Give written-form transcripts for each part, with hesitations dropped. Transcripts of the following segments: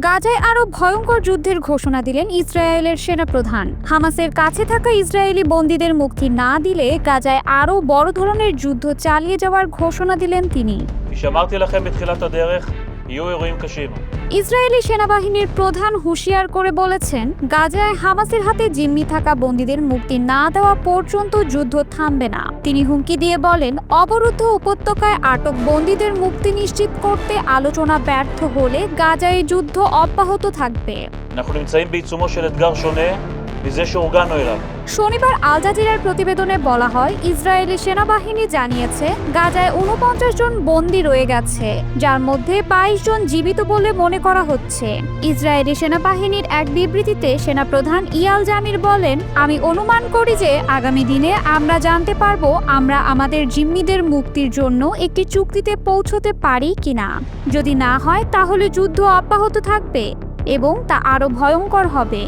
গাজায় আরও ভয়ঙ্কর যুদ্ধের ঘোষণা দিলেন ইসরায়েলের সেনাপ্রধান। হামাসের কাছে থাকা ইসরায়েলি বন্দীদের মুক্তি না দিলে গাজায় আরও বড় ধরনের যুদ্ধ চালিয়ে যাওয়ার ঘোষণা দিলেন তিনি। ইসরায়েলি সেনাবাহিনীর প্রধান হুঁশিয়ার করে বলেছেন, গাজায় হামাসের হাতে জিম্মি থাকা বন্দীদের মুক্তি না দেওয়া পর্যন্ত যুদ্ধ থামবে না। তিনি হুমকি দিয়ে বলেন, অবরুদ্ধ উপত্যকায় আটক বন্দীদের মুক্তি নিশ্চিত করতে আলোচনা ব্যর্থ হলে গাজায় যুদ্ধ অব্যাহত থাকবে। শনিবার আল জাজিরার প্রতিবেদনে বলা হয়, ইসরায়েলি সেনাবাহিনী জানিয়েছে গাজায় ৪৯ জন বন্দী রয়ে গেছে, যার মধ্যে ২২ জন জীবিত বলে মনে করা হচ্ছে। ইসরায়েলি সেনাবাহিনীর এক বিবৃতিতে সেনাপ্রধান ইয়াল জামির বলেন, আমি অনুমান করি যে আগামী দিনে আমরা জানতে পারবো আমরা আমাদের জিম্মিদের মুক্তির জন্য একটি চুক্তিতে পৌঁছতে পারি কিনা। যদি না হয় তাহলে যুদ্ধ অব্যাহত থাকবে এবং তা আরো ভয়ঙ্কর হবে।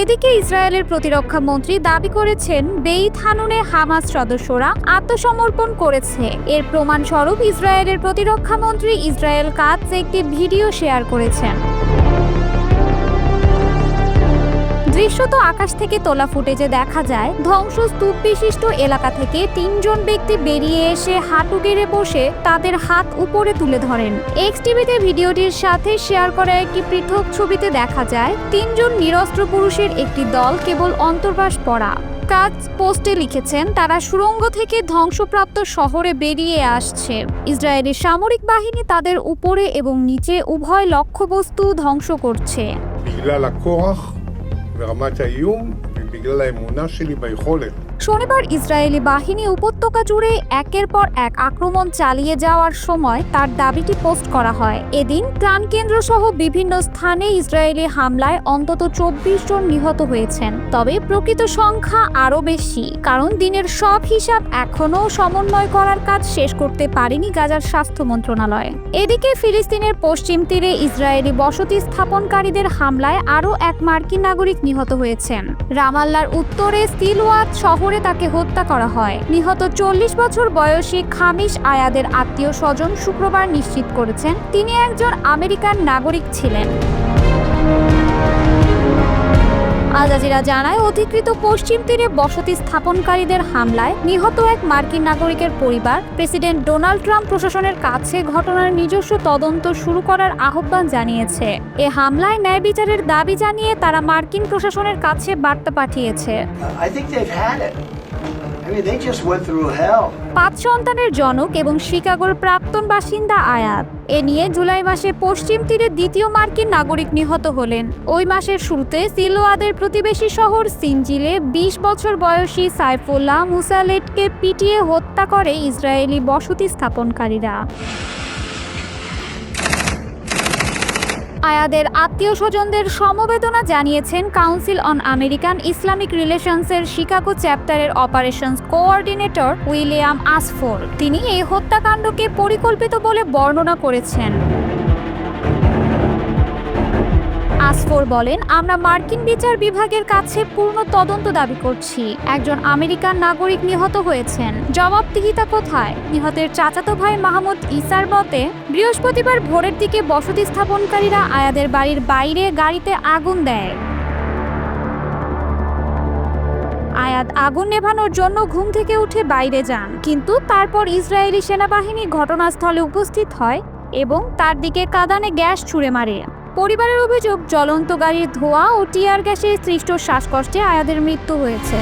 এদিকে ইসরায়েলের প্রতিরক্ষা মন্ত্রী দাবি করেছেন, বেইত হানুনে হামাস সদস্যরা আত্মসমর্পণ করেছে। এর প্রমাণস্বরূপ ইসরায়েলের প্রতিরক্ষা মন্ত্রী ইসরায়েল কাতজ একটি ভিডিও শেয়ার করেছেন। দৃশ্যত আকাশ থেকে তোলা ফুটেজে দেখা যায়, ধ্বংসস্তূপ বিশিষ্ট এলাকা থেকে ৩ জন ব্যক্তি বেরিয়ে এসে হাঁটু গেড়ে বসে তাদের হাত উপরে তুলে ধরেন। এক্স টিভিতে ভিডিওটির সাথে শেয়ার করা একটি পৃথক ছবিতে দেখা যায় ৩ জন নিরস্ত্র পুরুষের একটি দল কেবল অন্তর্বাস পরা। কাজ পোস্টে লিখেছেন, তারা সুড়ঙ্গ থেকে ধ্বংসপ্রাপ্ত শহরে বেরিয়ে আসছে। ইসরায়েলি সামরিক বাহিনী তাদের উপরে এবং নিচে উভয় লক্ষ্যবস্তু ধ্বংস করছে। শনিবার ইসরায়েলি বাহিনী উপত্যকা জুড়ে একের পর এক আক্রমণ চালিয়ে যাওয়ার সময় তার দাবিটি পোস্ট করা হয়। এদিন ত্রাণকেন্দ্র সহ বিভিন্ন স্থানে ইসরায়েলি হামলায় অন্তত ২৪ জন নিহত হয়েছেন। তবে প্রকৃত সংখ্যা আরও বেশি, কারণ দিনের সব হিসাব এখনও সমন্বয় করার কাজ শেষ করতে পারেনি গাজার স্বাস্থ্য মন্ত্রণালয়। এদিকে ফিলিস্তিনের পশ্চিম তীরে ইসরায়েলি বসতি স্থাপনকারীদের হামলায় আরও এক মার্কিন নাগরিক নিহত হয়েছেন। রামাল্লার উত্তরে সিলওয়াত শহরে তাকে হত্যা করা হয়। নিহত ৪০ বছর বয়সী খামিশ আয়াদের আত্মীয় স্বজন শুক্রবার নিশ্চিত করেছেন তিনি একজন আমেরিকান নাগরিক ছিলেন। আল জাজিরা জানায়, অধিকৃত পশ্চিম তীরে বসতি স্থাপনকারীদের হামলায় নিহত এক মার্কিন নাগরিকের পরিবার প্রেসিডেন্ট ডোনাল্ড ট্রাম্প প্রশাসনের কাছে ঘটনার নিজস্ব তদন্ত শুরু করার আহ্বান জানিয়েছে। এ হামলায় ন্যায় বিচারের দাবি জানিয়ে তারা মার্কিন প্রশাসনের কাছে বার্তা পাঠিয়েছে। ৫ সন্তানের জনক এবং শিকাগোর প্রাক্তন বাসিন্দা আয়াত। এ নিয়ে জুলাই মাসে পশ্চিম তীরে দ্বিতীয় মার্কিন নাগরিক নিহত হলেন। ওই মাসের শুরুতে সিলোয়াদের প্রতিবেশী শহর সিনজিলে ২০ বছর বয়সী সাইফুল্লাহ মুসালেটকে পিটিয়ে হত্যা করে ইসরায়েলি বসতি স্থাপনকারীরা। আয়াদের আত্মীয় স্বজনদের সমবেদনা জানিয়েছেন কাউন্সিল অন আমেরিকান ইসলামিক রিলেশনসের শিকাগো চ্যাপ্টারের অপারেশনস কোঅর্ডিনেটর উইলিয়াম আসফোর। তিনি এই হত্যাকাণ্ডকে পরিকল্পিত বলে বর্ণনা করেছেন। আসফোর বলেন, আমরা মার্কিন বিচার বিভাগের কাছে পূর্ণ তদন্ত দাবি করছি। একজন আমেরিকান নাগরিক নিহত হয়েছেন, জবাবদিহিতা কোথায়? নিহতের চাচাতো ভাই মাহমুদ ইসার মতে, বৃহস্পতিবার ভোরের দিকে বসতি স্থাপনকারীরা আয়াদের বাড়ির বাইরে গাড়িতে আগুন দেয়। আয়াত আগুন নেভানোর জন্য ঘুম থেকে উঠে বাইরে যান, কিন্তু তারপর ইসরায়েলি সেনাবাহিনী ঘটনাস্থলে উপস্থিত হয় এবং তার দিকে কাঁদানে গ্যাস ছুড়ে মারে। পরিবারের অভিযোগ, জ্বলন্ত গাড়ির ধোঁয়া ও টিয়ার গ্যাসে সৃষ্ট শ্বাসকষ্টে আয়াদের মৃত্যু হয়েছে।